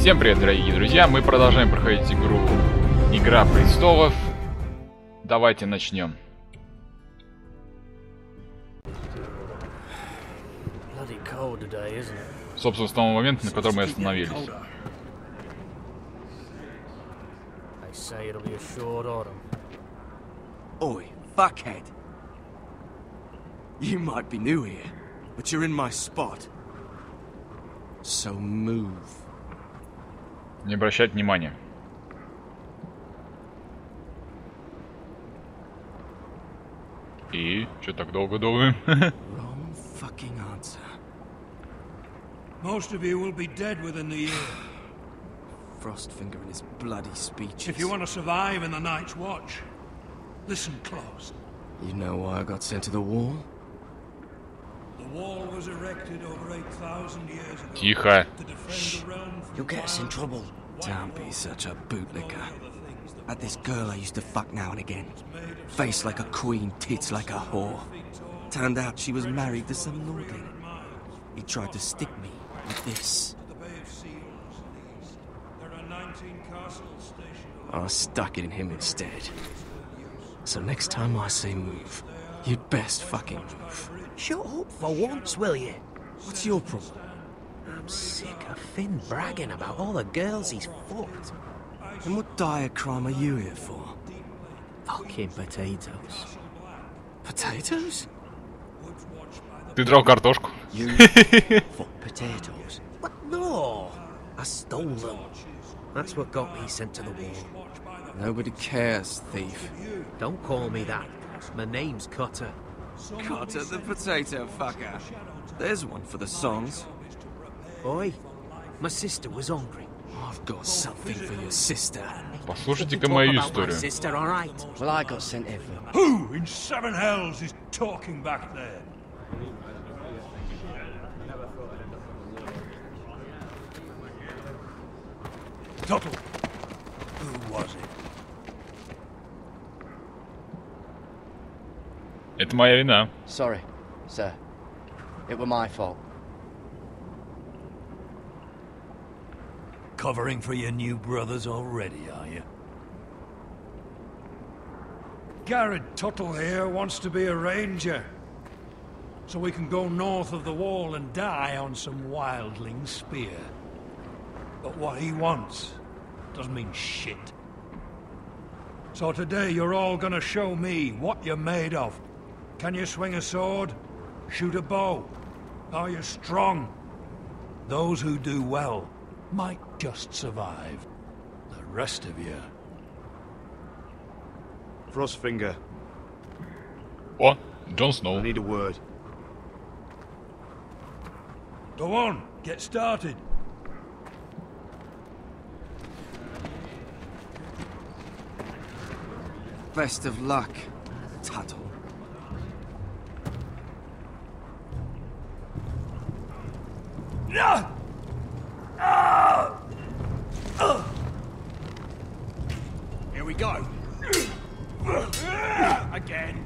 Всем привет, дорогие друзья! Мы продолжаем проходить игру Игра престолов. Давайте начнем. Собственно, с того момента, на котором мы остановились. Oi, fuckhead. You might be new here, but you're in my spot. So move. Не обращать внимания. И? Чё так долго думаем? Wrong fucking answer. Most of you will be dead within the year. Frostfinger and his bloody speeches. If you want to survive in the Night's Watch, listen close. You know why I got sent to the wall? The wall was erected over 8,000 years ago. Тихо. To defend the realm from You'll get us in trouble. Don't be such a bootlicker. Had this girl I used to fuck now and again. Face like a queen, tits like a whore. Turned out she was married to some lordling. He tried to stick me with this. the Bay of Seals in the east. There are 19 castles stationed. I stuck it in him instead. So next time I say move, you'd best fucking move. Shut up for once, will you? What's your problem? I'm sick of Finn bragging about all the girls he's fucked. And what dire crime are you here for? Fucking potatoes. Potatoes? Ты драл картошку. You fuck potatoes? What? No, I stole them. That's what got me sent to the wall. Nobody cares, thief. Don't call me that. My name's Cutter. Carter the potato fucker. There's one for the songs. Oi, my sister was hungry. I've got something for your sister. Послушайте-ка мою историю. Sister, all right. Well, I got sent here for... Who in seven hells is talking back there? Tuttle. Who was it? Это моя вина. Sorry, sir. It were my fault. Covering for your new brothers already, are you? Garrett Tuttle here wants to be a ranger. So we can go north of the wall and die on some wildling spear. But what he wants doesn't mean shit. So today you're all gonna show me what you're made of. Can you swing a sword? Shoot a bow? Are you strong? Those who do well might just survive. The rest of you... Frostfinger, О, Джон Сноу. I need a word. Go on, get started. Best of luck, Tuttle. Here we go. Again.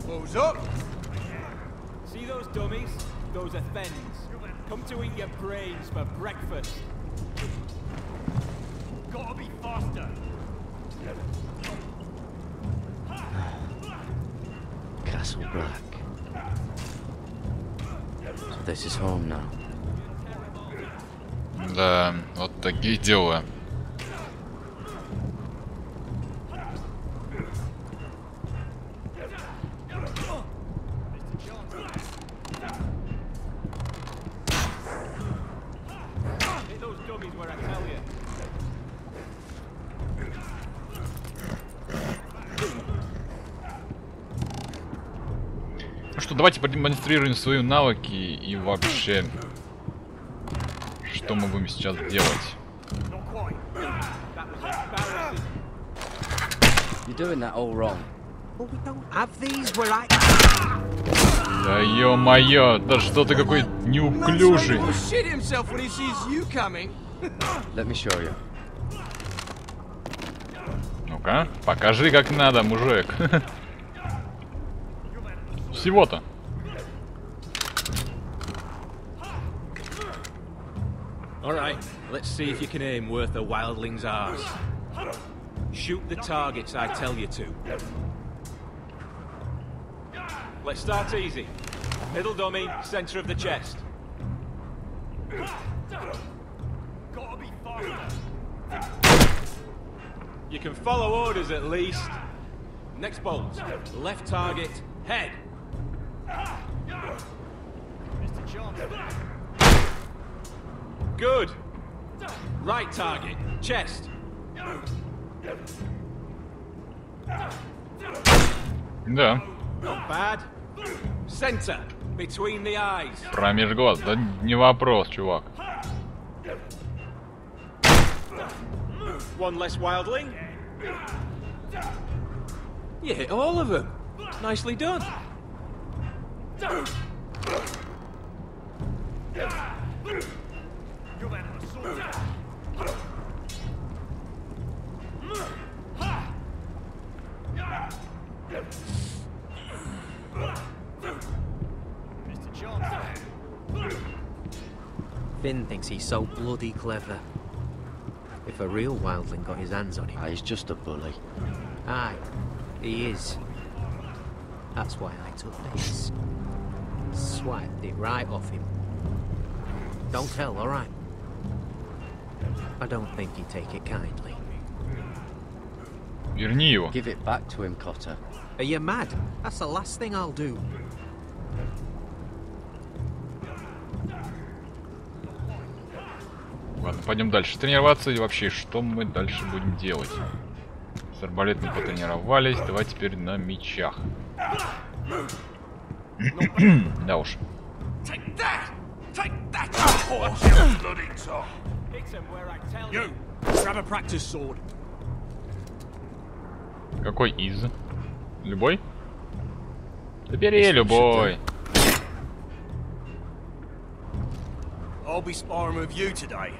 Balls up. See those dummies? Those are thens. Come to eat your brains for breakfast. Gotta be faster. Castle Black. So this is home now. Да, вот такие дела. Hit those dummies where I tell you. Ну что, давайте продемонстрируем свои навыки и вообще, что мы будем сейчас делать. Not quite. That was embarrassing. You're doing that all wrong. But we don't have these where I... Да ё-моё, да что ты какой неуклюжий. Man's will shit himself when he sees you coming. Let me show you. Ну-ка, покажи как надо, мужик. Всего-то. All right, let's see if you can aim worth a wildling's arse. Shoot the targets I tell you to. Let's start easy. Middle dummy, center of the chest. Gotta be faster. You can follow orders at least. Next bolt. Left target, head. Mr. Johnson. Good. Right target, chest. Да. Not bad. Center, between the eyes. Промеж глаз. Да не вопрос, чувак. One less wildling. You hit all of them. Nicely done. Mr. Johnson. Finn thinks he's so bloody clever. If a real wildling got his hands on him. Ah, he's just a bully. Aye, he is. That's why I took this. Swiped it right off him. Don't tell, alright? I don't think he'd take it kindly. Верни его. Give it back to him, Cotter. Are you mad? That's the last thing I'll do. Ладно, пойдем дальше тренироваться. И вообще, что мы дальше будем делать? С арбалетом потренировались. Давай теперь на мечах. Да уж. Какой из? Любой? Да бери любой. I'll be sparring with you today.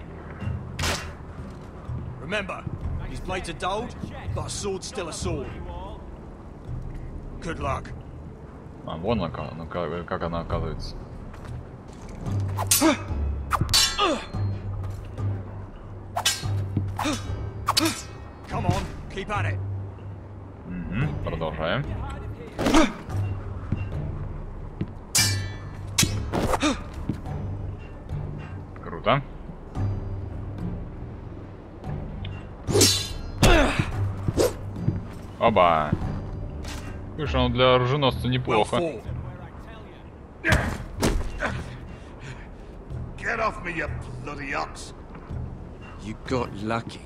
Remember, these blades are dulled, but a sword's still a sword. Good luck. А, вон она, как она оказывается. Come on, keep at it. Угу, продолжаем. Круто. Оба. Слушай, он для оруженосца неплохо. Get off me, you bloody ox. You got lucky.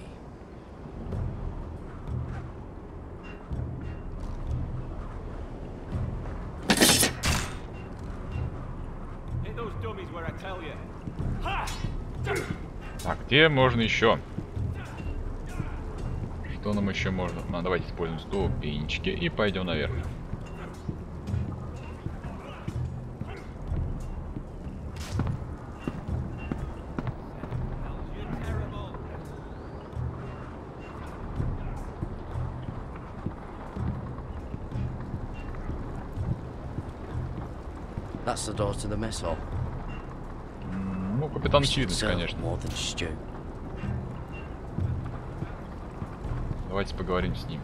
Hit those dummies where I tell you. Так, где можно еще? Что нам еще можно? Ну, давайте используем ступенечки и пойдем наверх. That's the door to the mess hall. Ну, капитан очевидность, конечно. More than stew. Давайте поговорим с ним.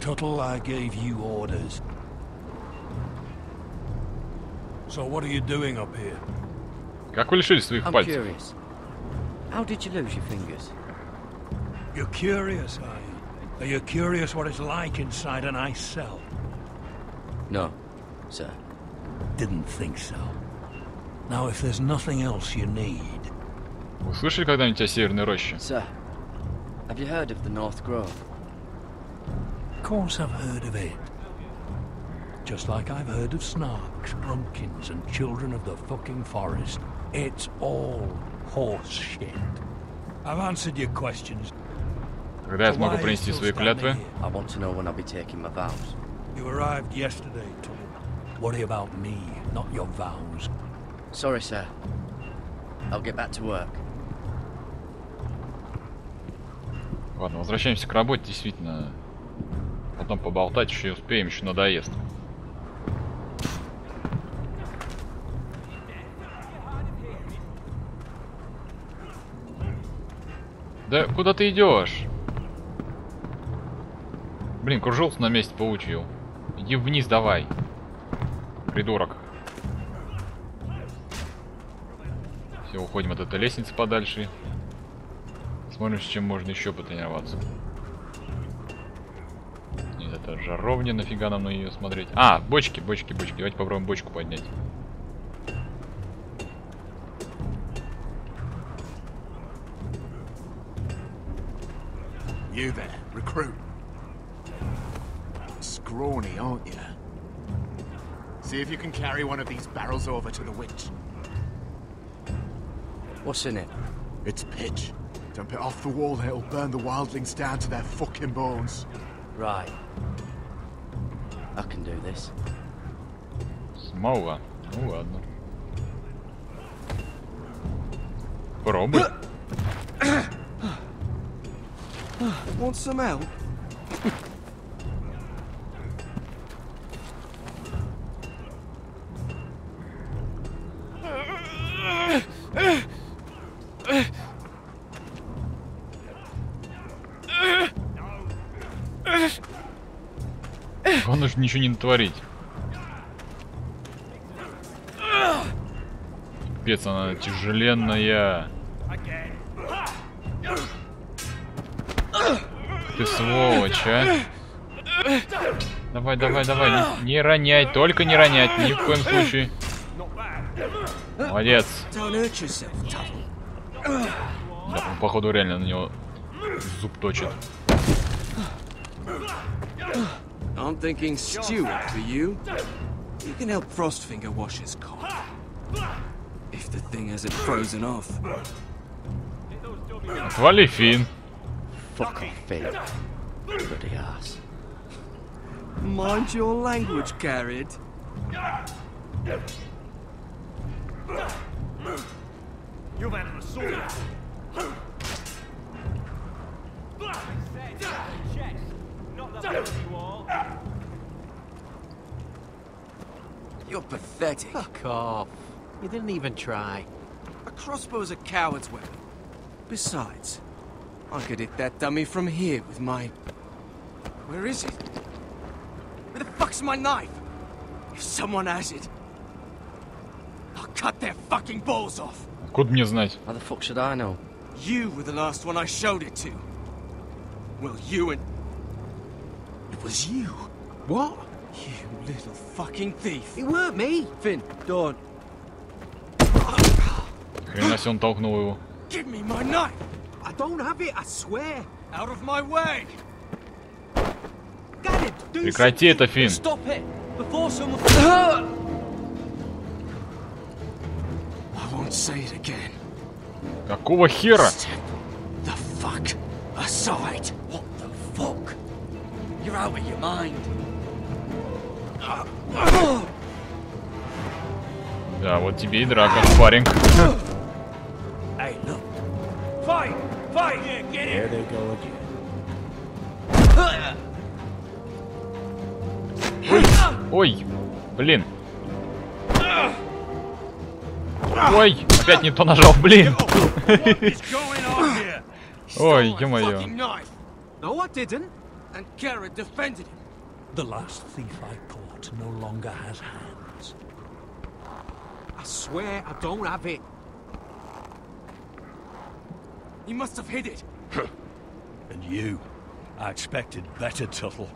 Tuttle, I gave you orders. So what are you doing up here? Как вы лишились своих I'm пальцев? curious. How did you lose your fingers? You're curious, are you? Are you curious what it's like inside an ice cell? No, sir. Didn't think so. Now, if there's nothing else you need... Вы слышали когда-нибудь о Северной роще? Sir, have you heard of the North Grove? Of course I've heard of it. Just like I've heard of Snarks, Grumpkins, and Children of the fucking Forest. It's all horse shit. I've answered your questions. Когда я смогу принести свои клятвы? I want to know when I'll be taking my vows. You arrived yesterday, Tuttle. Worry about me, not your vows. Sorry, sir. I'll get back to work. Ладно, возвращаемся к работе, действительно. Потом поболтать еще успеем, еще надоест. Да куда ты идешь? Блин, кружился на месте, получил. Иди вниз давай. Придурок. Все, уходим от этой лестницы подальше. Смотрим, с чем можно еще потренироваться. Нет, это жаровня, нафига нам на нее смотреть? А, бочки. Давайте попробуем бочку поднять. You there, recruit. Scrawny, aren't you? See if you can carry one of these barrels over to the witch. What's in it? It's pitch. Dump it off the wall, it'll burn the wildlings down to their fucking bones. Right. I can do this. Смола. Ну ладно. Пробуй. Want some help? Главное же ничего не натворить. Пипец, она тяжеленная. Ты сволочь, а? Давай. Не ронять, только не ронять, ни в коем случае. Молодец. Да, он, походу, реально на него зуб точит. I'm thinking steward for you. You can help Frostfinger wash his cock. If the thing hasn't frozen off. Отвали, Фин. Fuck off, Finn. Bloody ass. Mind your language, Garrett. You've had an assault. You're pathetic. Fuck off. You didn't even try. A crossbow's a coward's weapon. Besides, I could hit that dummy from here with my... Where is it? Where the fuck's my knife? If someone has it, I'll cut their fucking balls off. Откуда мне знать? How the fuck should I know? You were the last one I showed it to. Well, you and... It was you. What? You little fucking thief. It weren't me. Finn, don't. Хрена себе он толкнул его. Give me my knife. I don't have it, I swear. Out of my way. Get it. Do Прекрати это, Фин. Stop it before someone... I won't say it again. Какого хера? Step the fuck aside. What the fuck? You're out of your mind. Да, вот тебе и драка, парень. Hey, look. Fight! Fight! Yeah, get in! There they go again. Ой, блин. Ой, опять не то нажал, блин. Ой, ё-моё. No, I didn't. And Garrett defended him. The last thief I caught no longer has hands. I swear I don't have it. He must have hid it. And you, I expected better, Tuttle.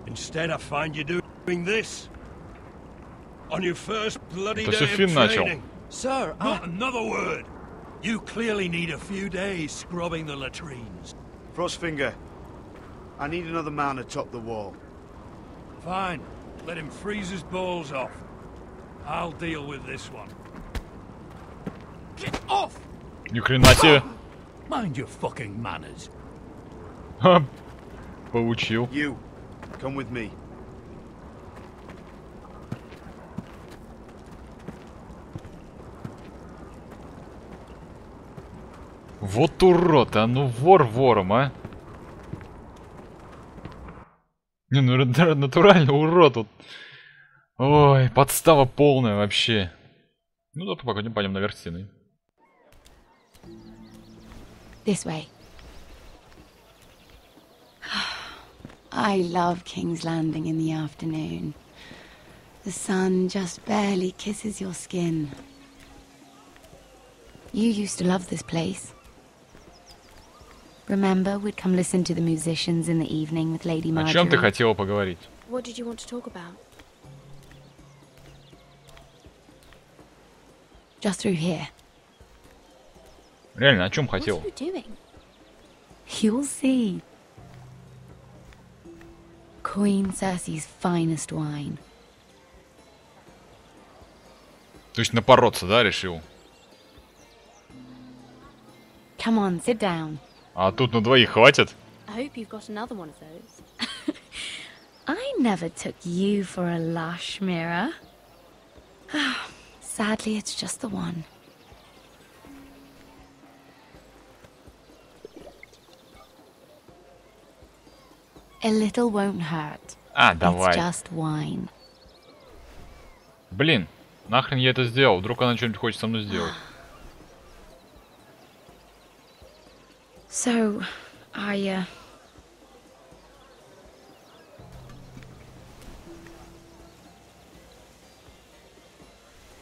Instead, I find you doing this. On your first bloody Это day всё of Фин начал. training. Sir, Not another word. You clearly need a few days scrubbing the latrines. Frostfinger, I need another man atop the wall. Fine. Let him freeze his balls off. I'll deal with this one. get off! Ни хрена себе. Mind your fucking manners. Ха, получил. You, come with me. Вот урод, а ну вор вором, а. Не, ну натурально урод тут. Ой, подстава полная вообще. Ну, зато пойдем наверх стены. This way. I love King's Landing in the afternoon. The sun just barely kisses your skin. You used to love this place. Remember, we'd come listen to the musicians in the evening with Lady Marjorie. О чем ты хотела поговорить? What did you want to talk about? Just through here. Реально, о чем хотел? What are you doing? You'll see. Queen Cersei's finest wine. То есть напороться, да, решил? Come on, sit down. А тут на двоих хватит? I hope you've got another one of those. I never took you for a lush, Mira. Sadly, it's just the one. A little won't hurt. Давай. It's just wine. Блин, нахрен я это сделал? Вдруг она что-нибудь хочет со мной сделать? So, I,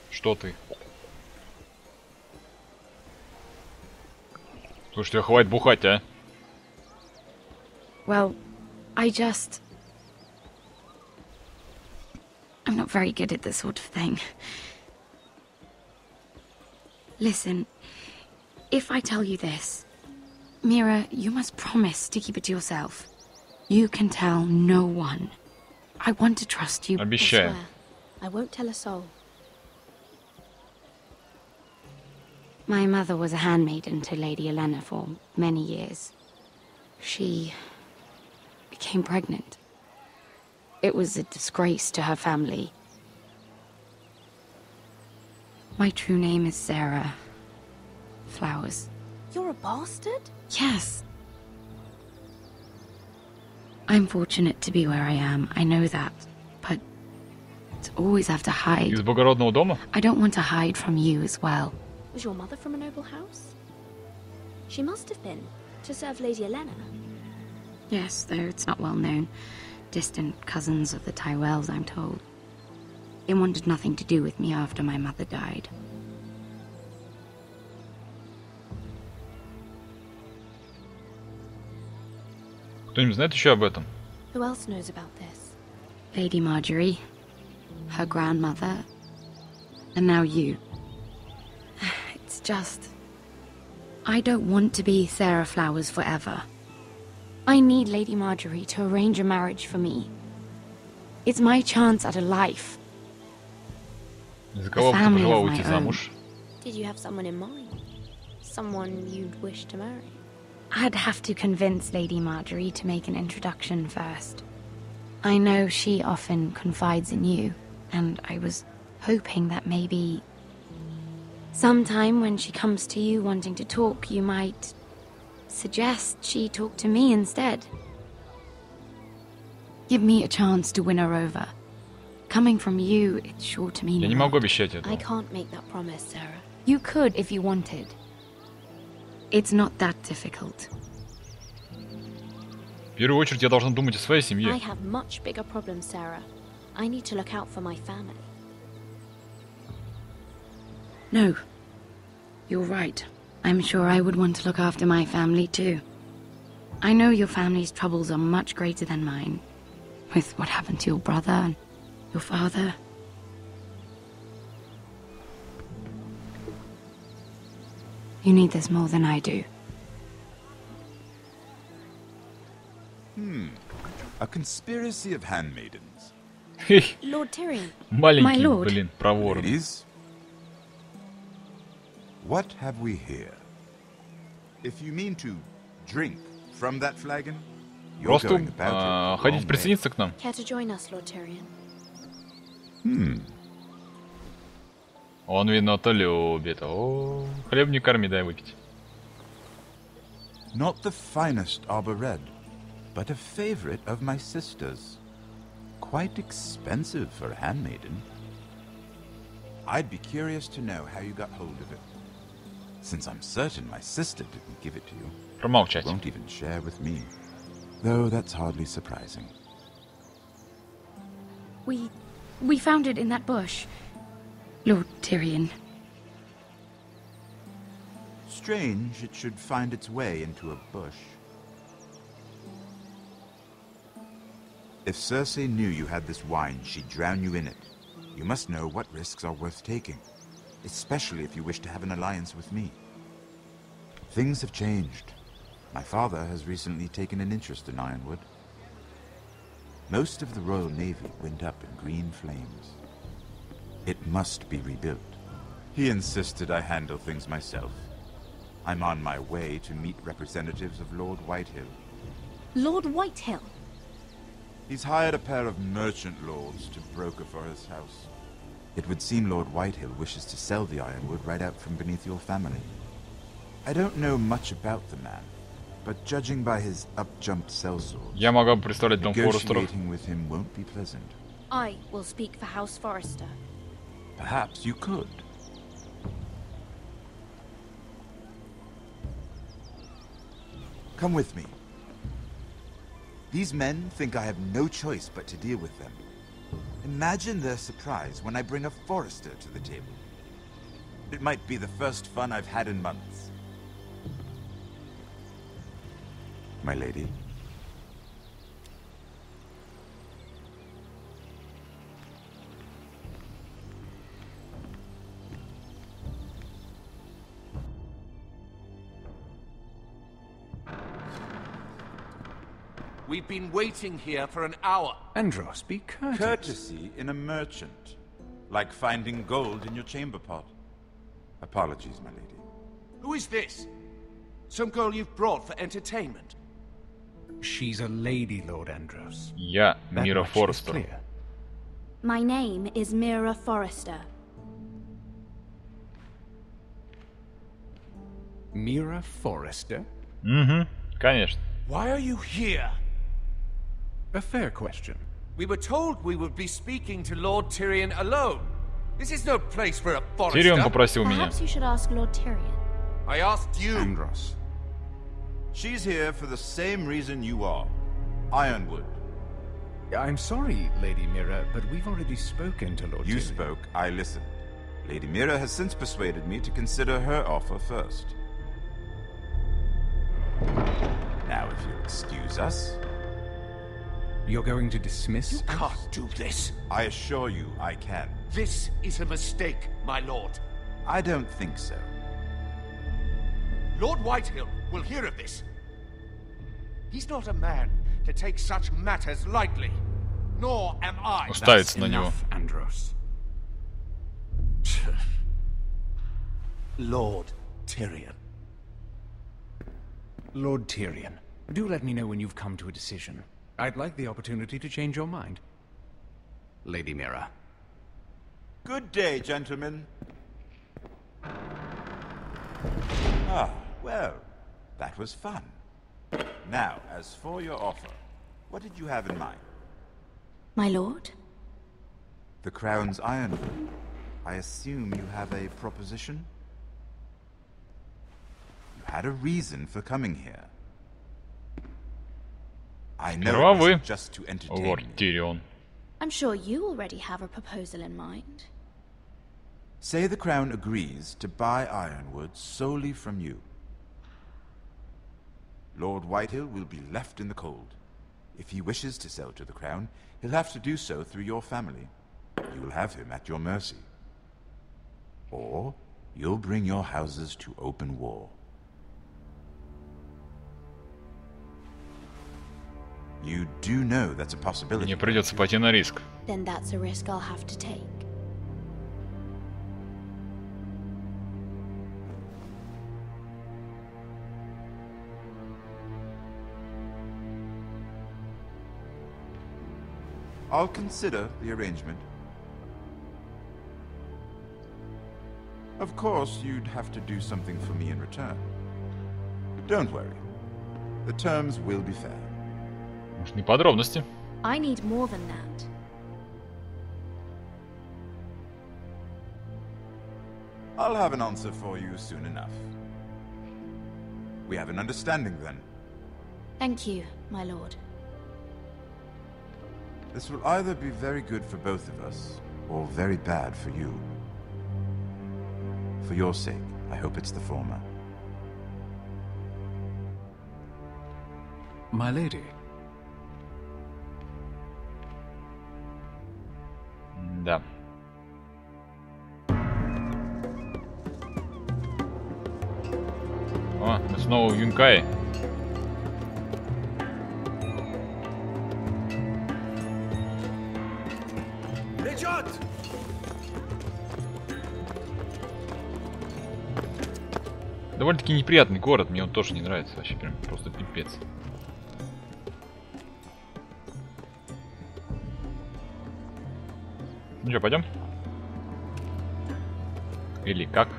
Что ты? Слушай, тебе хватит бухать, а? Well, I'm not very good at this sort of thing. Listen, if I tell you this, Mira, you must promise to keep it to yourself. You can tell no one. I want to trust you. Обещаю. I swear, I won't tell a soul. My mother was a handmaiden to Lady Olenna for many years. She became pregnant. It was a disgrace to her family. My true name is Sarah Flowers. You're a bastard? Yes. I'm fortunate to be where I am, I know that. But to always have to hide. Из благородного дома? I don't want to hide from you as well. Was your mother from a noble house? She must have been, to serve Lady Olenna. Yes, though it's not well known. Distant cousins of the Tyrells, I'm told. They wanted nothing to do with me after my mother died. Кто-нибудь знает еще об этом? Who else knows about this? Lady Marjorie, her grandmother, and now you. It's just... I don't want to be Sarah Flowers forever. I need Lady Marjorie to arrange a marriage for me. It's my chance at a life. За кого бы ты пожелал уйти замуж? Did you have someone in mind? Someone you'd wish to marry? I'd have to convince Lady Marjorie to make an introduction first. I know she often confides in you, and I was hoping that maybe sometime when she comes to you wanting to talk, you might suggest she talk to me instead. Give me a chance to win her over. Coming from you, it's sure to mean Я не могу обещать этого. I can't make that promise, Sarah. You could if you wanted. It's not that difficult. В первую очередь я должен думать о своей I семье. have much bigger problems, Sarah. I need to look out for my family. No. You're right. I'm sure I would want to look after my family too. I know your family's troubles are much greater than mine. With what happened to your brother and your father. You need this more than I do. A conspiracy of handmaidens. Lord Tyrion. Маленький, lord. блин, проворный. Ladies, what have we here? If you mean to drink from that flagon, you're Просто going about it the хотите wrong way. присоединиться к нам? Care to join us, Lord Tyrion? Он, видно-то любит. О, хлеб не корми, дай выпить. Not the finest arbor red, but a favorite of my sister's. Quite expensive for a handmaiden. I'd be curious to know how you got hold of it. since I'm certain my sister didn't give it to you. Промолчать. Won't even share with me, though that's hardly surprising. We found it in that bush, Lord Tyrion. Strange it should find its way into a bush. If Cersei knew you had this wine, she'd drown you in it. You must know what risks are worth taking, especially if you wish to have an alliance with me. Things have changed. My father has recently taken an interest in Ironwood. Most of the Royal Navy went up in green flames. It must be rebuilt. He insisted I handle things myself. I'm on my way to meet representatives of Lord Whitehill. Lord Whitehill? He's hired a pair of merchant lords to broker for his house. It would seem Lord Whitehill wishes to sell the Ironwood right out from beneath your family. I don't know much about the man, but judging by his up-jump sellswords, Я могу представлять Дом Форрестера. negotiating with him won't be pleasant. I will speak for House Forrester. Perhaps you could. Come with me. These men think I have no choice but to deal with them. Imagine their surprise when I bring a Forrester to the table. It might be the first fun I've had in months. My lady. We've been waiting here for an hour. Andros, be courteous. Courtesy in a merchant. Like finding gold in your chamber pot. Apologies, my lady. Who is this? Some girl you've brought for entertainment? She's a lady, Lord Andros. Я Мира Форрестер. My name is Mira Forrester. Mira Forrester? Конечно. Why are you here? A fair question. We were told we would be speaking to Lord Tyrion alone. This is no place for a Forrester. Tyrion попросил меня. Perhaps you should ask Lord Tyrion. I asked you. Andros. She's here for the same reason you are. Ironwood. I'm sorry, Lady Mira, but we've already spoken to Lord Tyrion. You spoke, I listened. Lady Mira has since persuaded me to consider her offer first. Now, if you'll excuse us... You're going to dismiss You can't do this. I assure you I can. This is a mistake, my lord. I don't think so. Lord Whitehill will hear of this. He's not a man to take such matters lightly. Nor am I. Уставится на него. Andros. Lord Tyrion. Lord Tyrion, do let me know when you've come to a decision. I'd like the opportunity to change your mind. Lady Mira. Good day, gentlemen. Ah, well, that was fun. Now, as for your offer, what did you have in mind? My lord? The Crown's Ironwood. I assume you have a proposition? You had a reason for coming here. I know it was just to entertain Lord me. Tyrion. I'm sure you already have a proposal in mind. Say the Crown agrees to buy Ironwood solely from you. Lord Whitehill will be left in the cold. If he wishes to sell to the Crown, he'll have to do so through your family. You'll have him at your mercy. Or you'll bring your houses to open war. You do know that's a possibility. Мне придется пойти на риск. Then that's a risk I'll have to take. I'll consider the arrangement. Of course, you'd have to do something for me in return. Don't worry. The terms will be fair. Нужны подробности. I need more than that. I'll have an answer for you soon enough. We have an understanding then. Thank you, my lord. This will either be very good for both of us, or very bad for you. For your sake, I hope it's the former. My lady. Да. О, мы снова в Юнкае. Довольно-таки неприятный город, мне он тоже не нравится, вообще прям просто пипец. Ну что, пойдем? Или как?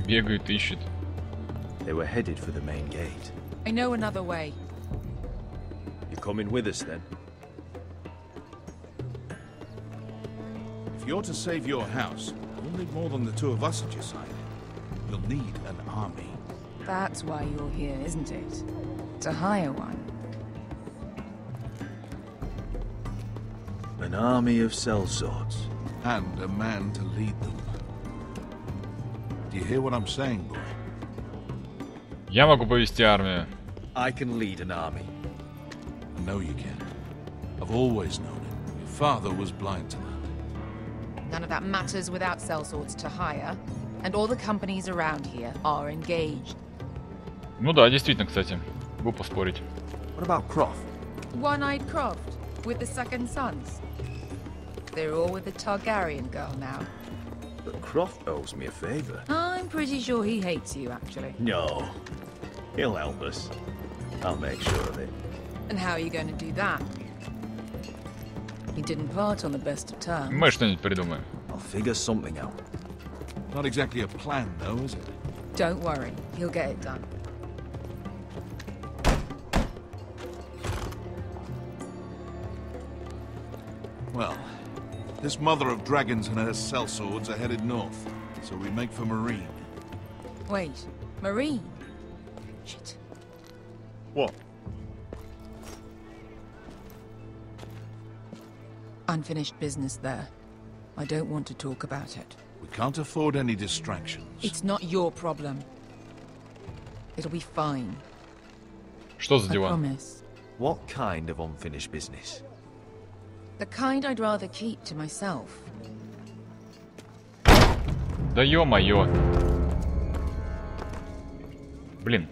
Бегают, ищут. They were headed for the main gate. I know another way. You're coming with us then? If you're to save your house, you'll need more than the two of us at your side. You'll need an army. That's why you're here, isn't it? To hire one. An army of sellswords. And a man to lead them. Do you hear what I'm saying, boy? Я могу повести армию. I can lead an army. I know you can. I've always known it. Your father was blind to that. None of that matters without sellswords to hire, and all the companies around here are engaged. Ну да, действительно, кстати. Буду поспорить. What about Croft? One-eyed Croft, with the second sons. They're all with the Targaryen girl now. But Croft owes me a favor. I'm pretty sure he hates you, actually. No. He'll help us. I'll make sure of it. And how are you going to do that? He didn't part on the best of terms. Мы что-нибудь придумаем. I'll figure something out. Not exactly a plan, though, is it? Don't worry, he'll get it done. Well, this mother of dragons and her sellswords are headed north, so we make for Marine. Wait, Marine? Shit. What? Unfinished business there. I don't want to talk about it. We can't afford any distractions. It's not your problem. It'll be fine. Что за I дела? promise. What kind of unfinished business? The kind I'd rather keep to myself. Да ё-моё. Блин.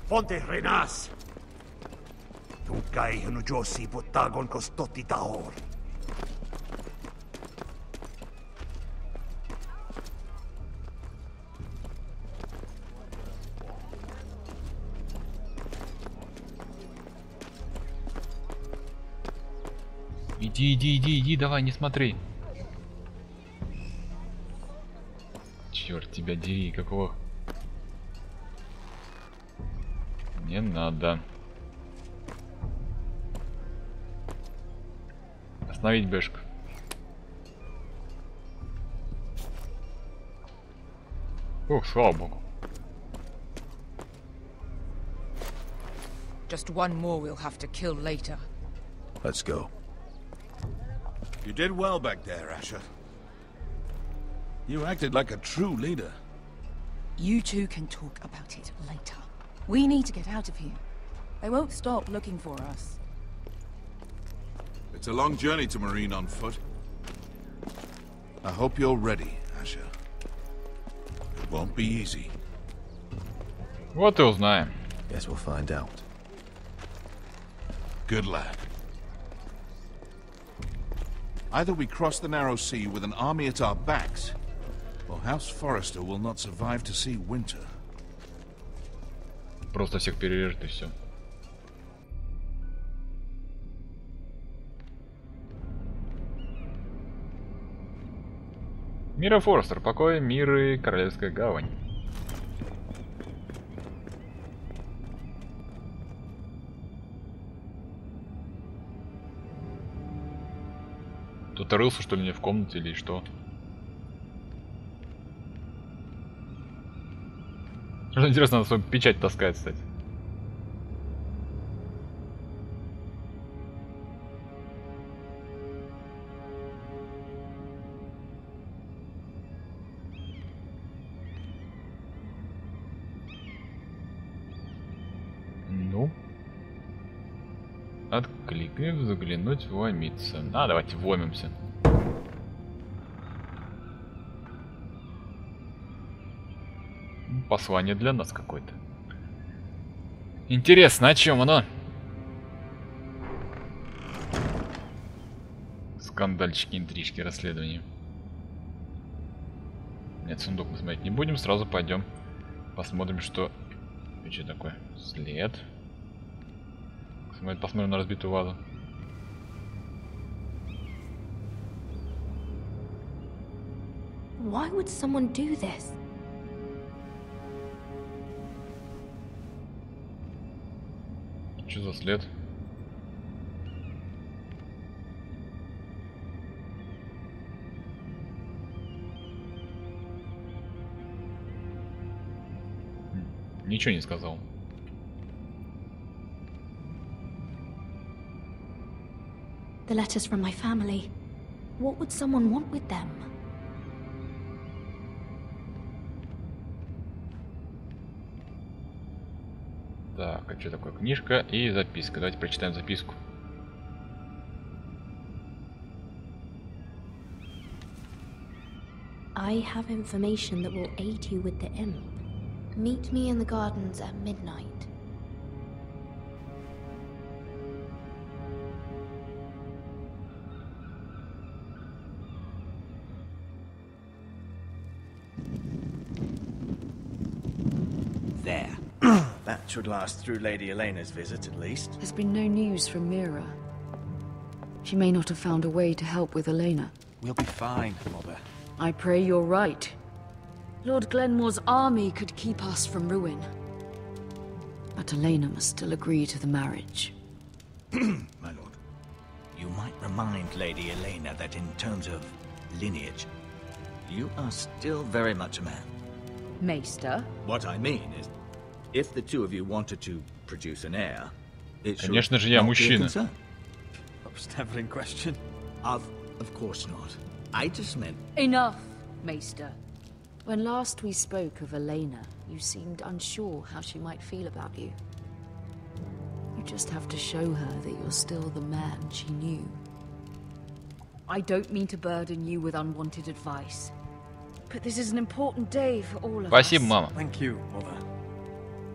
Ponte renas. Tukai hanu josi potagon kostotti taor. Иди, давай, не смотри. Черт тебя дери, какого... Не надо. Остановить бэшку. Ух, слава богу. Just one more we'll have to kill later. Let's go. You did well back there, Asher. You acted like a true leader. You two can talk about it later. We need to get out of here. They won't stop looking for us. It's a long journey to Marine on foot. I hope you're ready, Asher. It won't be easy. Вот и узнаем. Guess we'll find out. Good lad. Either we cross the narrow sea with an army at our backs, or House Forrester will not survive to see winter. Просто всех перережет и все. Мира Форрестер, покой, мир и Королевская гавань. Кто-то рылся, что ли, не в комнате или что? Что интересно, надо свою печать таскать, кстати. Ну. Откликнем, заглянуть, вломиться. А, давайте вломимся. Послание для нас какое-то. Интересно, о чем оно? Скандальчики, интрижки, расследования. Нет, сундук мы смотреть не будем, сразу пойдем посмотрим, что... И что такое? След. Посмотрим на разбитую вазу. Why would someone do this? Что за след? Ничего не сказал. The letters from my family. What would someone want with them? Так, а что такое? Книжка и записка. Давайте прочитаем записку. I have information that will aid you with the imp. Meet me in the gardens at midnight. There. That should last through Lady Elena's visit, at least. There's been no news from Mira. She may not have found a way to help with Elena. We'll be fine, Mother. I pray you're right. Lord Glenmore's army could keep us from ruin. But Elena must still agree to the marriage. My lord. You might remind Lady Elena that in terms of lineage, you are still very much a man. Maester? What I mean is, if the two of you wanted to produce an heir, it should Конечно же, я not be a мужчина. concern. That was never in question. Of course not. I just meant... Enough, Maester. When last we spoke of Elena, you seemed unsure how she might feel about you. You just have to show her that you're still the man she knew. I don't mean to burden you with unwanted advice, but this is an important day for all of Спасибо, us. мама. Thank you, Mother.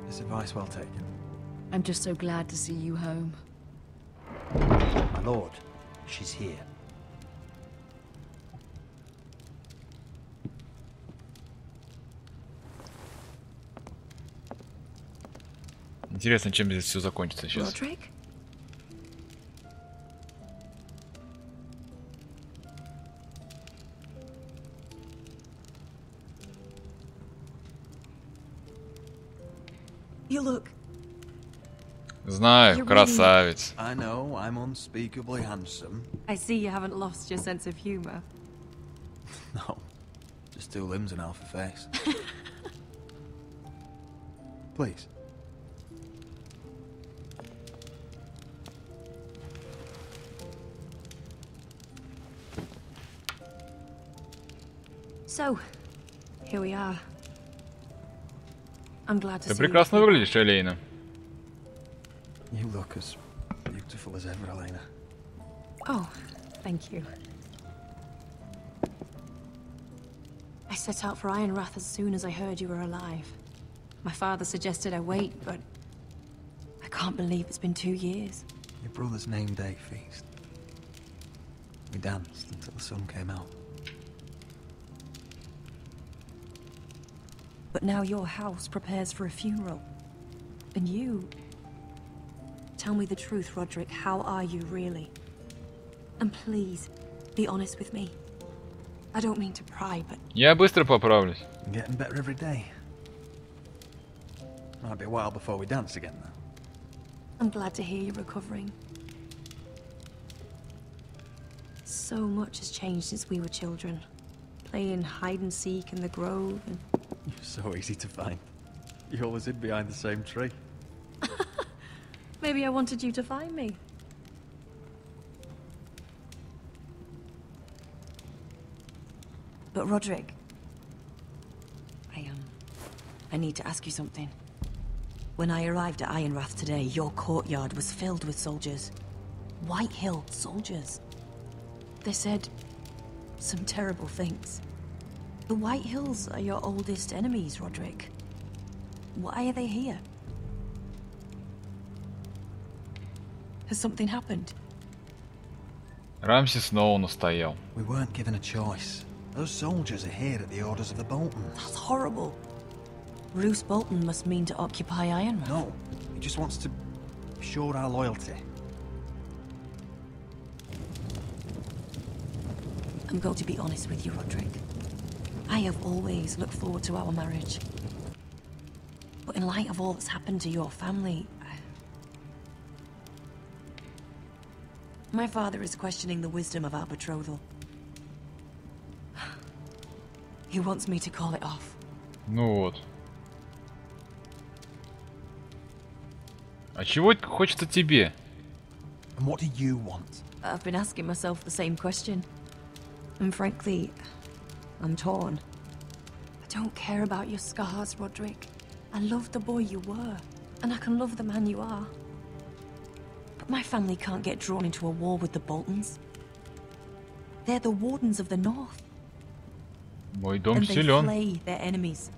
This advice well taken. I'm just so glad to see you home. My lord, she's here. Интересно, чем здесь все закончится сейчас. Roderick? You look. Знаю, красавец. I know, I'm unspeakably handsome. I see you haven't lost your sense of humor. No, just two limbs and half a face. Please. So, here we are. I'm glad to Ты see you. прекрасно выглядишь, Элейна. You look as beautiful as ever, Elena. Oh, thank you. I set out for Ironrath as soon as I heard you were alive. My father suggested I wait, but I can't believe it's been 2 years. Your brother's name day feast. We danced until the sun came out. But now your house prepares for a funeral. And you... Tell me the truth, Roderick. How are you, really? And please, be honest with me. I don't mean to pry, but... Я быстро поправлюсь. I'm getting better every day. Might be a while before we dance again, though. I'm glad to hear you're recovering. So much has changed since we were children. Playing hide and seek in the grove and... You're so easy to find. You always hid behind the same tree. Maybe I wanted you to find me. But Roderick, I need to ask you something. When I arrived at Ironrath today, your courtyard was filled with soldiers. White Hill soldiers. They said some terrible things. The White Hills are your oldest enemies, Roderick. Why are they here? Has something happened? Рамси снова настоял. We weren't given a choice. Those soldiers are here at the orders of the Boltons. That's horrible. Roose Bolton must mean to occupy Ironrath. No, he just wants to assure our loyalty. I'm going to be honest with you, Roderick. I have always looked forward to our marriage. But in light of all that's happened to your family... My father is questioning the wisdom of our betrothal. He wants me to call it off. Ну вот. А чего хочется тебе? And what do you want? I've been asking myself the same question. And frankly, I'm torn. I don't care about your scars, Roderick. I love the boy you were, and I can love the man you are. But my family can't get drawn into a war with the Boltons. They're the wardens of the North. Мой дом and they силен. slay their enemies.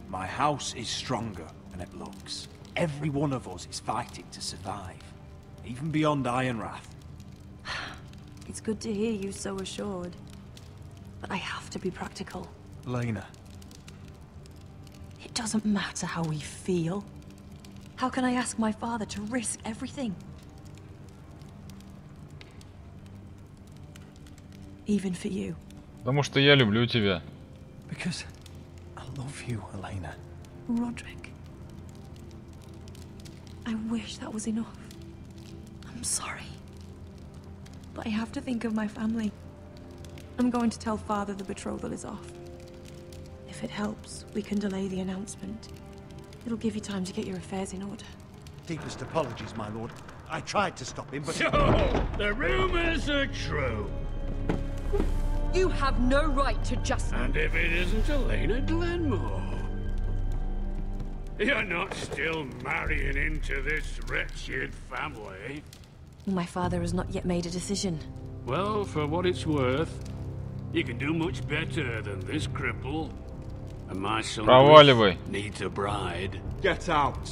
My house is stronger than it looks. Every one of us is fighting to survive, even beyond Ironrath. It's good to hear you so assured. But I have to be practical. Lena. It doesn't matter how we feel. How can I ask my father to risk everything? Even for you. Потому что я люблю тебя. Because I love you, Elena. Roderick. I wish that was enough. I'm sorry. But I have to think of my family. I'm going to tell Father the betrothal is off. If it helps, we can delay the announcement. It'll give you time to get your affairs in order. Deepest apologies, my lord. I tried to stop him, but... So, the rumors are true. You have no right to just... And if it isn't Elena Glenmore? You're not still marrying into this wretched family? My father has not yet made a decision. Well, for what it's worth, you can do much better than this cripple. And my son needs a bride. Get out.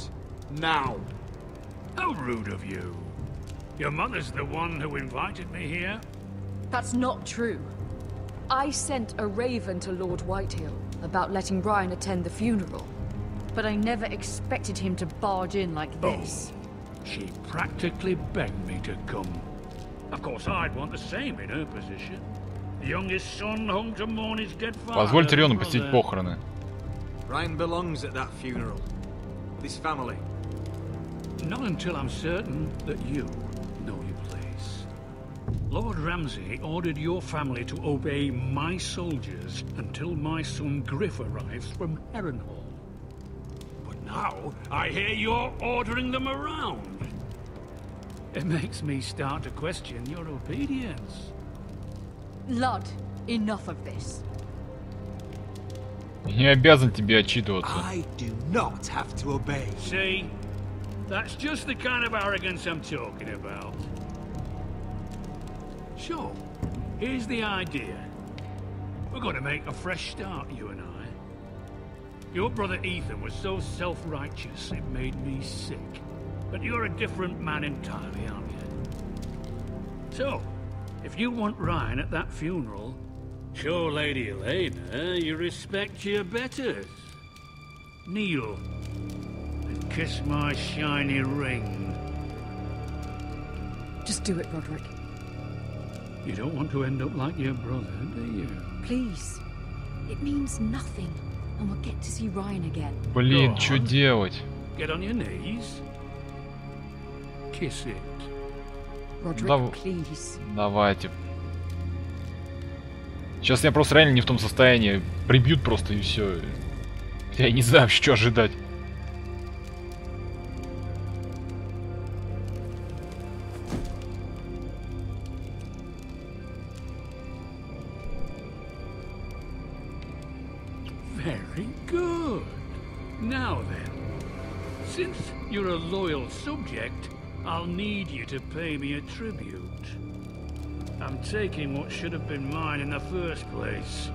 Now. How rude of you. Your mother's the one who invited me here? That's not true. I sent a raven to Lord Whitehill about letting Brian attend the funeral. But I never expected him to barge in like this. She practically begged me to come. Of course, I'd want the same in her position. The youngest son home to mourn his dead father. Позвольте Риону посетить похороны. Brian belongs at that funeral. This family. Not until I'm certain that you know your place. Lord Ramsay ordered your family to obey my soldiers until my son Griff arrives from Harrenhal. But now, I hear you're ordering them around. It makes me start to question your obedience. Lud, enough of this. Не обязан тебе отчитываться. I do not have to obey. See? That's just the kind of arrogance I'm talking about. So, here's the idea. We're going to make a fresh start, you and I. Your brother Ethan was so self-righteous it made me sick. But you're a different man entirely, aren't you? So, if you want Ryan at that funeral, show Lady Elena you respect your betters. Kneel and kiss my shiny ring. Just do it, Roderick. You don't want to end up like your brother, do you? Please. It means nothing, and we'll get to see Ryan again. Блин, что делать? Get on your knees. Kiss it. Roderick, please. Давайте. Сейчас я просто реально не в том состоянии. Прибьют просто и все. Я не знаю, что ожидать. Very good. Now then, since you're a loyal subject, I'll need you to pay me a tribute. I'm taking what should have been mine in the first place.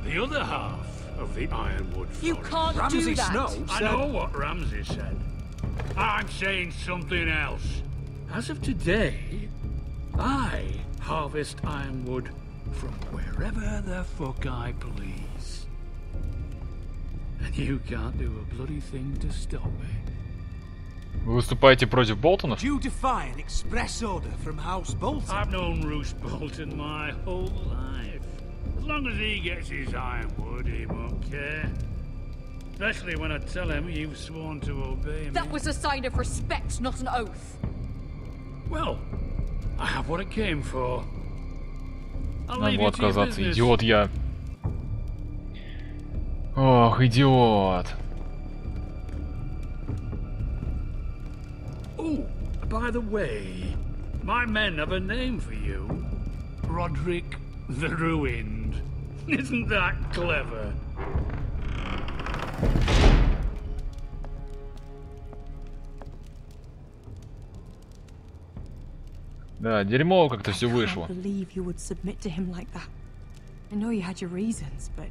The other half of the Ironwood Forest. You can't do that. I know what Ramsay said. I'm saying something else. As of today, I harvest ironwood from wherever the fuck I please. And you can't do a bloody thing to stop me. Вы выступаете против Болтонов? Do you defy an express order from House Bolton? I've known Roose Bolton my whole life. As long as he gets his ironwood, he won't care. Especially when I tell him you've sworn to obey me. That was a sign of respect, not an oath. Well, I have what I came for. I'll Надо leave было you to your отказаться. business. Идиот я. Ох, идиот. Oh, by the way, my men have a name for you. Roderick the Ruined. Isn't that clever? Да, дерьмово как-то все вышло. I can't believe you would submit to him like that. I know you had your reasons, but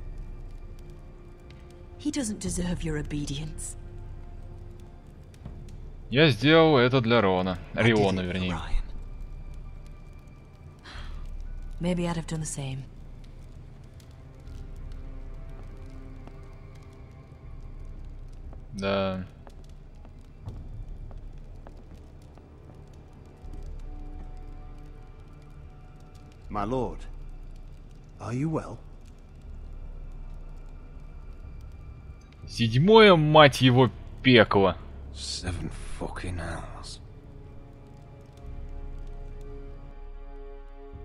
he doesn't deserve your obedience. Я сделал это для Рона. Риона, вернее. Maybe I'd have done the same. Да. My lord, are you well? Седьмое, мать его, пекло. 7 fucking hours.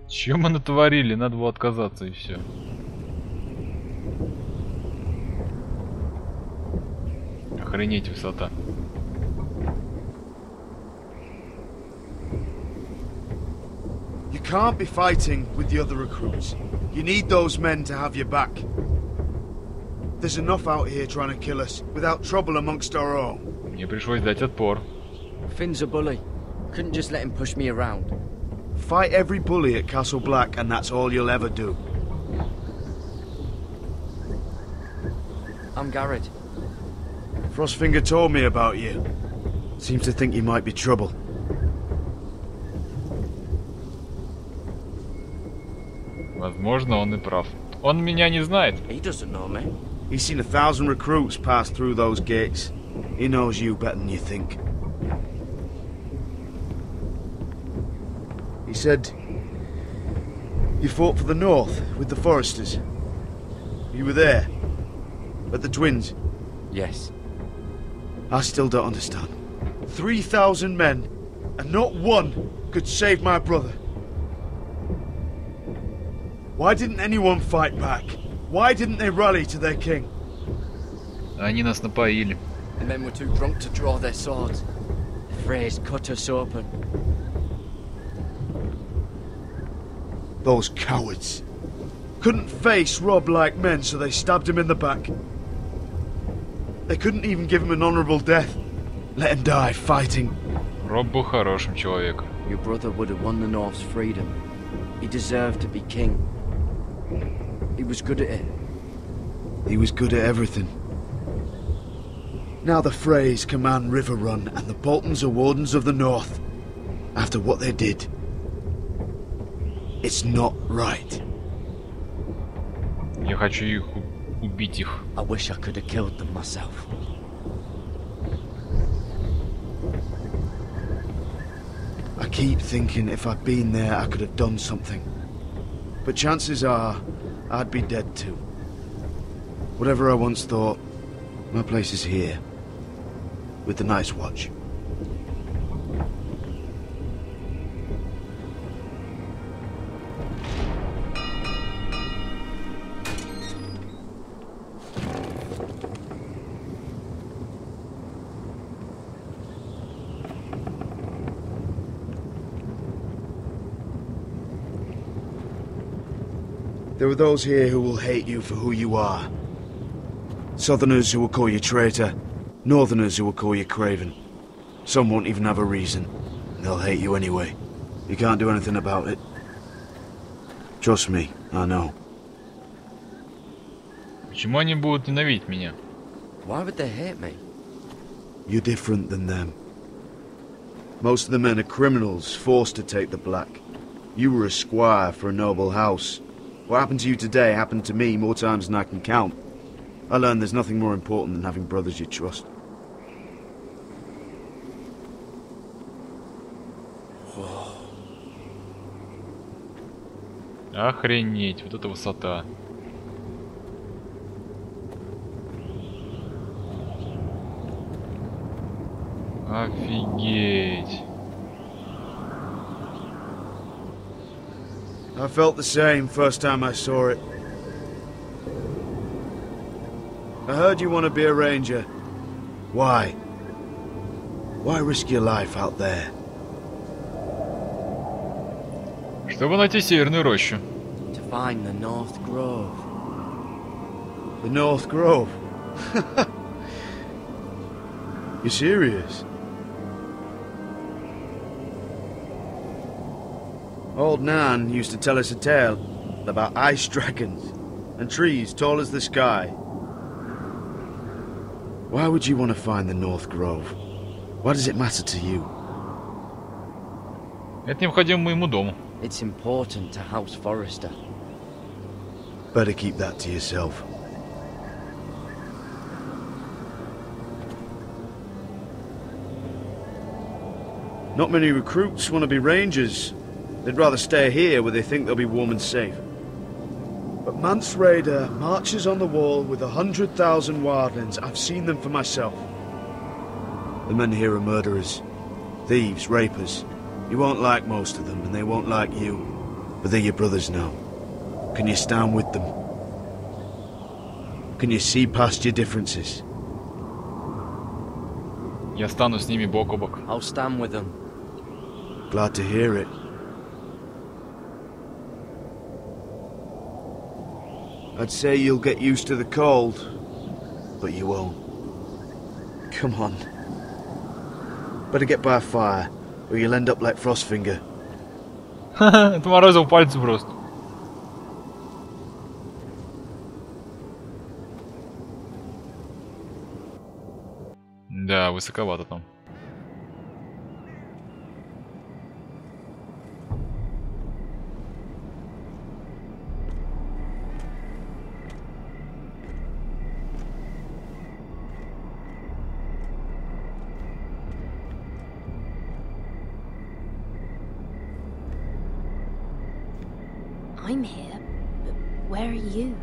Чем мы натворили? Надо было отказаться и все. Охренеть высота. You can't be fighting with the other recruits. You need those men to have your back. There's enough out here trying to kill us without trouble amongst our own. Мне пришлось дать отпор. Finn's a bully. Couldn't just let him push me around. Fight every bully at Castle Black and that's all you'll ever do. I'm Garrett. Frostfinger told me about you. Seems to think you might be trouble. Возможно, он и прав. Он меня не знает. He doesn't know me. He's seen 1,000 recruits pass through those gates. He knows you better than you think. He said you fought for the North with the Forresters. You were there at the Twins. Yes. I still don't understand. 3,000 men, and not one could save my brother. Why didn't anyone fight back? Why didn't they rally to their king? Они нас напоили. The men were too drunk to draw their swords. The Freys cut us open. Those cowards. Couldn't face Rob like men, so they stabbed him in the back. They couldn't even give him an honorable death. Let him die fighting. Роб был хорошим человеком. Your brother would have won the North's freedom. He deserved to be king. He was good at it. He was good at everything. Now the Freys command River Run, and the Boltons are wardens of the North. After what they did. It's not right. Я хочу их убить их. I wish I could have killed them myself. I keep thinking if I'd been there, I could have done something. But chances are, I'd be dead too. Whatever I once thought, my place is here. With the Night's Watch. There are those here who will hate you for who you are. Southerners who will call you traitor. Northerners who will call you craven. Some won't even have a reason. They'll hate you anyway. You can't do anything about it. Trust me, I know. Почему они будут ненавидеть меня? Why would they hate me? You're different than them. Most of the men are criminals, forced to take the black. You were a squire for a noble house. What happened to you today happened to me more times than I can count. I learned there's nothing more important than having brothers you trust. Охренеть, вот эта высота. Офигеть. I felt the same first time I saw it. I heard you want to be a ranger. Why? Why risk your life out there? Чтобы найти северную рощу. To find the North Grove. The North Grove? You're serious? Old Nan used to tell us a tale about ice dragons and trees tall as the sky. Why would you want to find the North Grove? Why does it matter to you? Это необходимо моему дому. It's important to House Forrester. Better keep that to yourself. Not many recruits want to be rangers. They'd rather stay here where they think they'll be warm and safe. But Mance Raider marches on the wall with 100,000 wildlings. I've seen them for myself. The men here are murderers, thieves, rapers. You won't like most of them, and they won't like you. But they're your brothers now. Can you stand with them? Can you see past your differences? Я стану с ними бок о бок. I'll stand with them. Glad to hear it. I'd say you'll get used to the cold, but you won't. Come on. Better get by a fire, or you'll end up like Frostfinger. Отморозил пальцы просто. Да, высоковато там. I'm here, but where are you?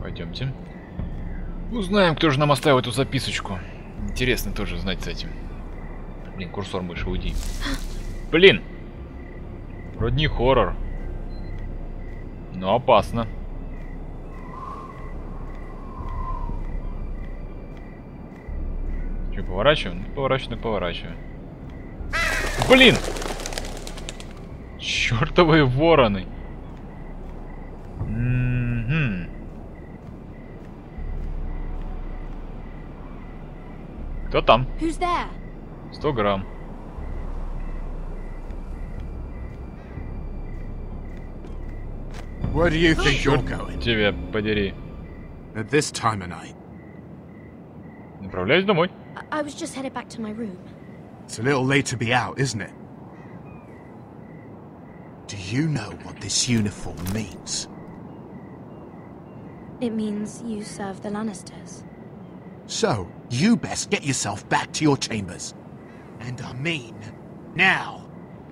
Пойдемте. Узнаем, кто же нам оставил эту записочку. Интересно тоже знать с этим. Блин, курсор мыши, уйди. Блин! Вроде не хоррор. Но опасно. Че, поворачиваем? Ну, поворачиваем, поворачиваем. Блин! Чёртовые вороны. Кто там? 100 грамм. Where do you think you're going? Тебя подери. At this time of night. Направляюсь домой. I was just headed back to my room. It's a little late to be out, isn't it? Do you know what this uniform means? It means you serve the Lannisters. So, you best get yourself back to your chambers. And I mean, now.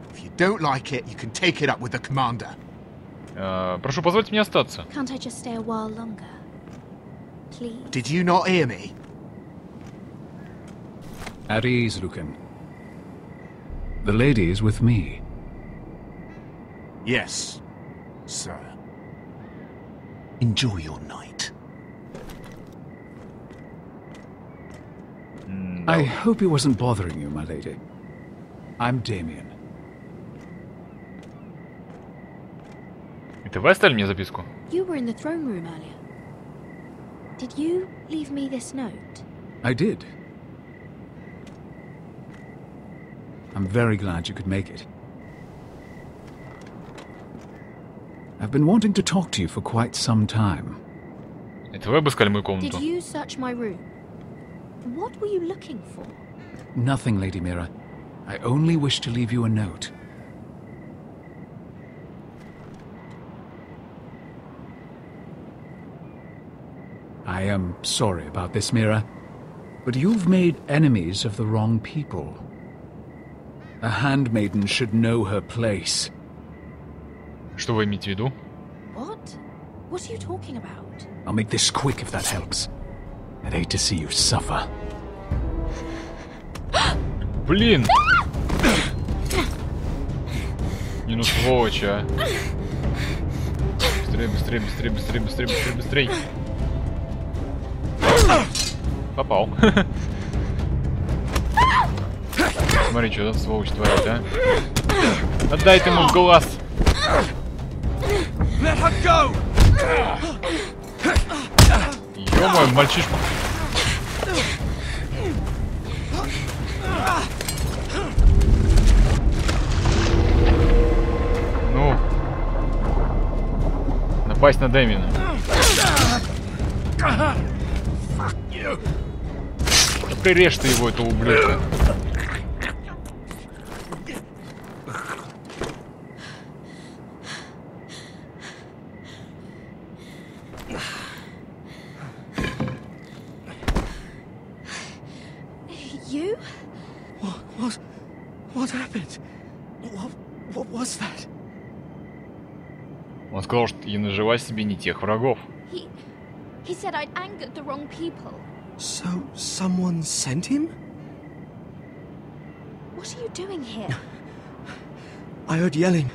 If you don't like it, you can take it up with the commander. Прошу, позвольте мне остаться. Can't I just stay a while longer? Please. Did you not hear me? At ease, Lucan. The lady is with me. Yes, sir. Enjoy your night. I hope he wasn't bothering you, my lady. I'm Damien. Это вы оставили мне записку? You were in the throne room earlier. Did you leave me this note? I did. I'm very glad you could make it. I've been wanting to talk to you for quite some time. Это вы обыскали мою комнату? Did you search my room? What were you looking for? Nothing, Lady Mira. I only wish to leave you a note. I am sorry about this, Mira, but you've made enemies of the wrong people. A handmaiden should know her place. Что вы имеете в виду? What? What are you talking about? I'll make this quick if that helps. I'd hate to see you suffer. Блин! Не ну сволочь, а. Быстрее, быстрее, быстрее, быстрее, быстрее, быстрее, быстрее. Попал. Смотри, что за сволочь творит, а. Отдай ты ему в глаз. Ё-моё, мальчишку. Ну. Напасть на Дэмина. Прирежь ты его, этого ублюдка. You? What happened? What was that? Он сказал, что и нажива себе не тех врагов. He said I'd angered the wrong people. So, someone sent him? What are you doing here? I heard yelling.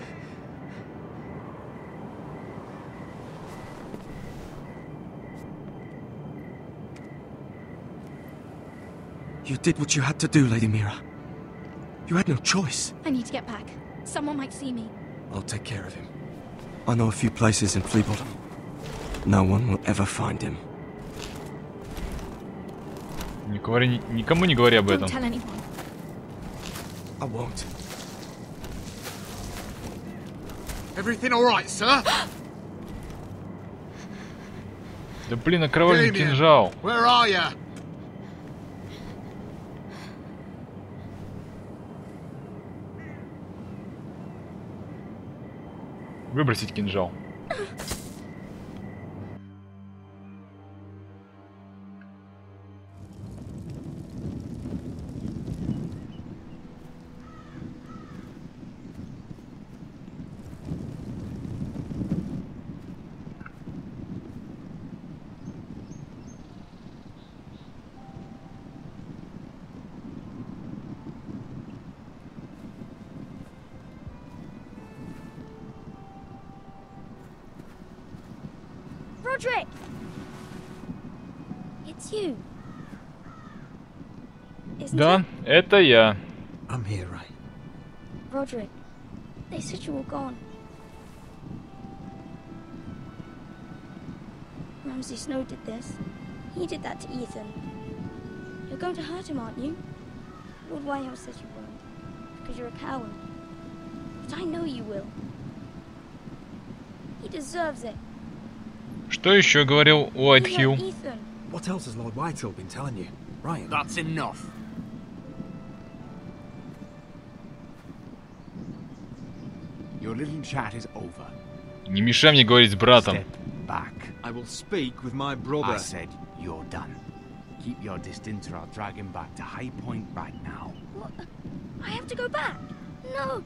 You did what you had to do, Lady Mira. You had no choice. I need to get back. Someone might see me. I'll take care of him. I know a few places in Fleabottom. No one will ever find him. Никому не говори об этом. Don't tell anyone. I won't. Everything all right, sir? Да блин, окровавленный кинжал. Where are you? Выбросить кинжал. Roderick! It's you. Isn't Да, это я. I'm here, right? Roderick, they said you were gone. Ramsay Snow did this. He did that to Ethan. You're going to hurt him, aren't you? Lord Whitehouse says you won't, because you're a coward. But I know you will. He deserves it. Что еще говорил Уайтхилл? What else has Lord Whitehill been telling you? Ryan? That's enough. Your little chat is over. Не мешай мне говорить с братом. Step back. I will speak with my brother. I said you're done. Keep your distance or I'll drag him back to High Point right now. What? I have to go back? No!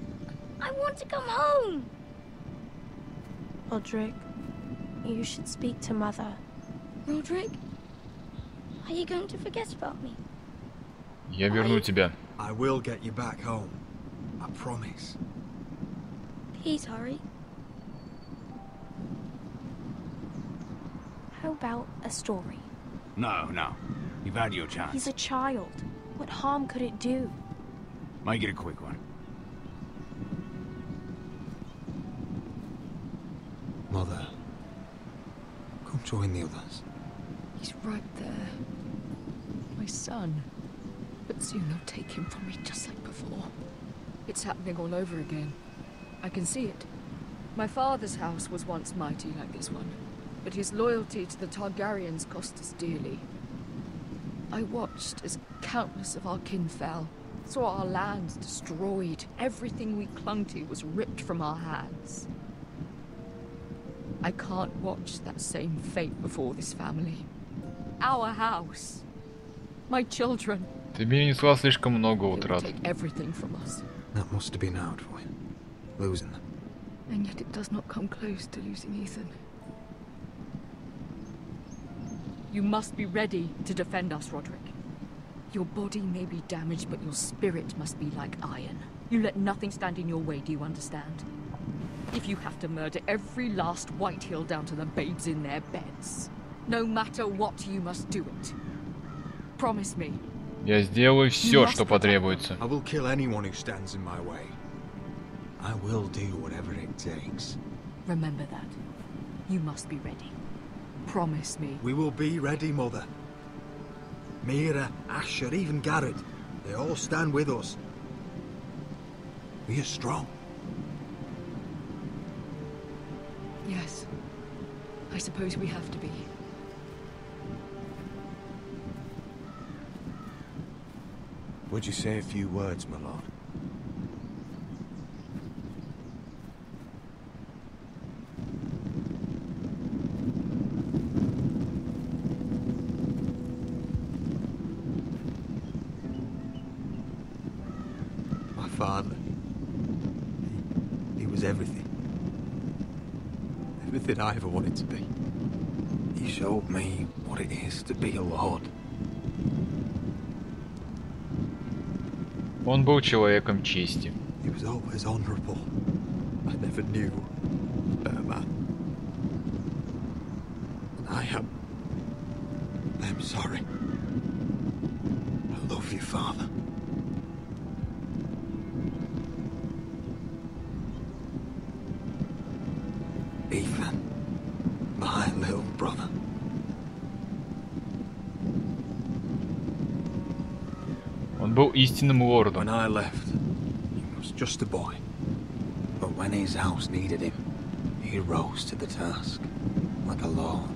I want to come home! Roderick, you should speak to Mother. Roderick? Are you going to forget about me? Я верну тебя. I will get you back home. I promise. Please hurry. How about a story? No. You've had your chance. He's a child. What harm could it do? Make it a quick one. Join the others. He's right there. My son. But soon they'll take him from me just like before. It's happening all over again. I can see it. My father's house was once mighty like this one, but his loyalty to the Targaryens cost us dearly. I watched as countless of our kin fell, saw our lands destroyed, everything we clung to was ripped from our hands. I can't watch that same fate before this family. Our house. My children. Ты перенесла слишком много утрат. Take everything from us. That must have been hard for you, losing them. And yet it does not come close to losing Ethan. You must be ready to defend us, Roderick. Your body may be damaged, but your spirit must be like iron. You let nothing stand in your way, do you understand? If you have to murder every last Whitehill down to the babes in their beds, no matter what, you must do it. Promise me. Я сделаю все, что потребуется. I will kill anyone who stands in my way. I will do whatever it takes. Remember that. You must be ready. Promise me. We will be ready, Mother. Mira, Asher, even Garrett. They all stand with us. We are strong. Yes. I suppose we have to be. Would you say a few words, my lord? My father. He was everything. Everything I ever wanted to be. He showed me what it is to be a lord. Он был человеком чести. He was always honorable. I never knew a better man. And I am sorry. I love you, Father. Ethan, my little brother. Он был истинным лордом. When I left, he was just a boy. But when his house needed him, he rose to the task, like a lord.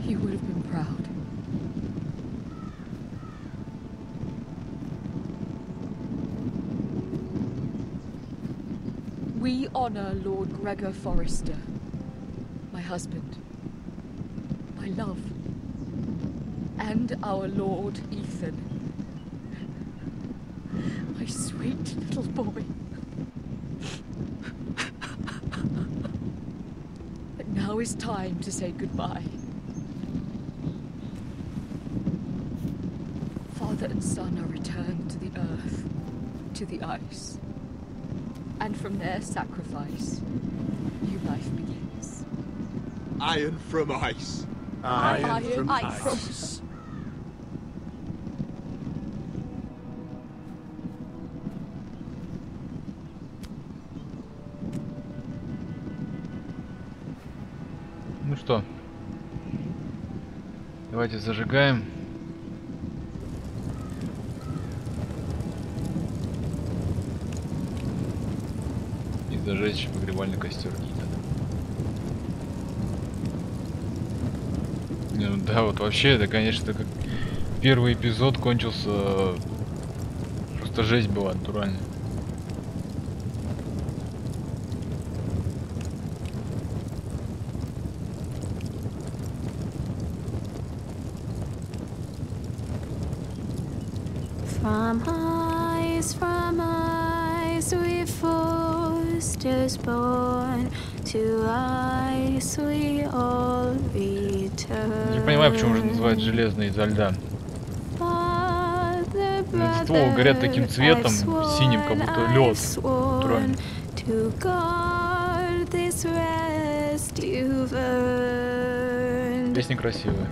He would have been proud. We honor Lord Gregor Forrester, my husband, my love, and our Lord Ethan, my sweet little boy. But now is time to say goodbye. Father and son are returned to the earth, to the ice. And from their sacrifice, new life begins. Iron from ice. Iron from ice. Ну что, давайте зажигаем. И зажечь погребальный костер Итана. Не, ну да, вот вообще это, конечно, как первый эпизод кончился, просто жесть была натуральная. From ice we Forresters born, to ice we all return. Не понимаю, почему же называют железные изо льда. Ствол горят таким цветом, синим, как будто лед. Натурально. Песня красивая.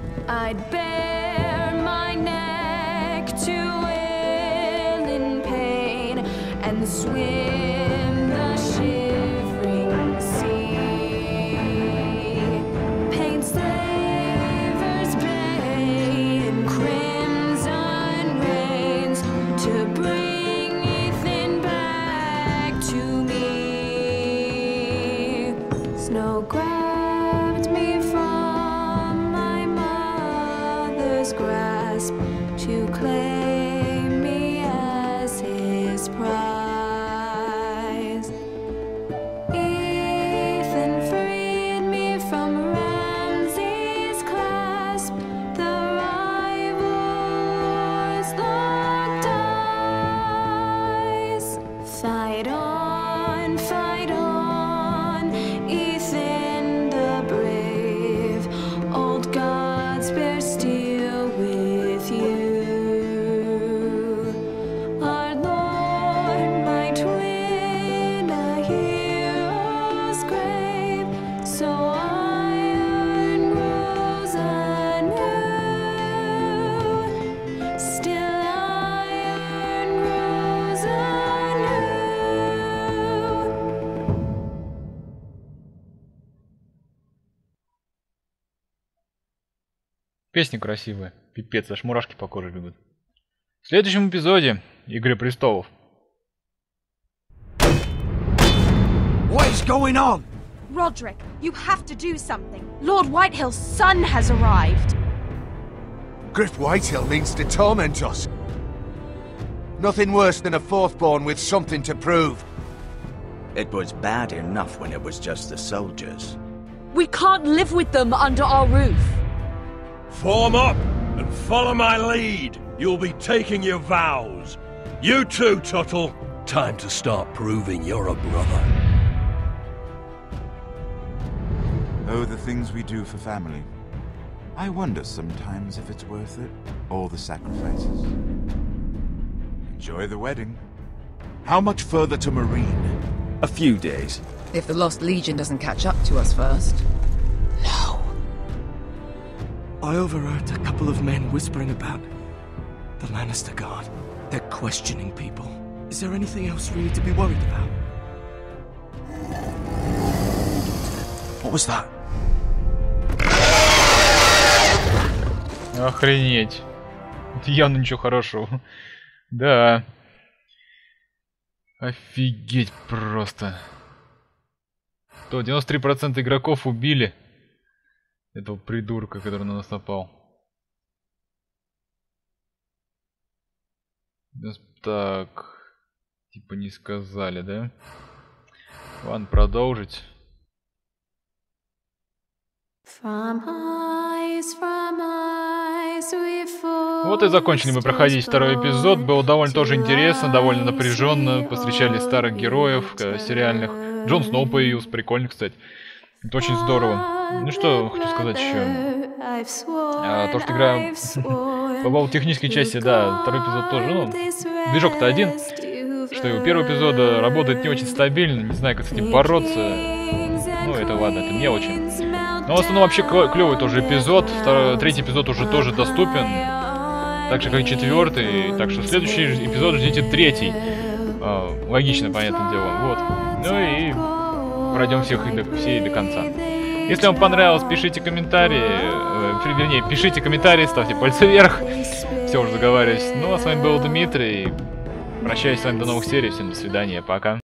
And swim the shivering sea. Paints the his grasp to claim me as his prize. Ethan freed me from Ramsay's clasp. The rivals locked eyes. Fight on, Ethan the brave. Old gods bear steel with you. Our Lord might win a hero's grave, so iron grows anew. Still iron grows anew. Песня красивая. Пипец, аж мурашки по коже бегут. В следующем эпизоде «Игры престолов». What is going on? Roderick, you have to do something. Lord Whitehill's son has arrived. Griff Whitehill means to torment us. Nothing worse than a fourthborn with something to prove. It was bad enough when it was just the soldiers. We can't live with them under our roof. Form up and follow my lead. You'll be taking your vows. You too, Tuttle. Time to start proving you're a brother. Oh, the things we do for family. I wonder sometimes if it's worth it, all the sacrifices. Enjoy the wedding. How much further to Marine? A few days. If the Lost Legion doesn't catch up to us first. I overheard a couple of men whispering about the Lannister Guard. They're questioning people. Is there anything else we need to be worried about? What was that? Охренеть. Это явно ничего хорошего. Да. Офигеть просто. То 93% игроков убили этого придурка, который на нас напал. Так. Типа не сказали, да? Ладно, продолжить. Вот и закончили мы проходить второй эпизод. Было довольно тоже интересно, довольно напряженно. Повстречали старых героев сериальных. Джон Сноу появился, прикольно, кстати. Это очень здорово. Ну что хочу сказать еще. То, что игра по поводу технической части, да, второй эпизод тоже. Ну, движок-то один. Что его первый эпизод работает не очень стабильно, не знаю, как с этим бороться. Ну, это ладно, это мелочи. Но в основном вообще клевый тоже эпизод. Третий эпизод уже тоже доступен. Так же, как и четвертый. Так что следующий эпизод ждите третий. Логично, понятное дело. Вот. Ну и пройдем все до конца. Если вам понравилось, пишите комментарии. Вернее, пишите комментарии, ставьте пальцы вверх. Все, уже заговариваюсь. Ну, а с вами был Дмитрий. Прощаюсь с вами до новых серий. Всем до свидания. Пока.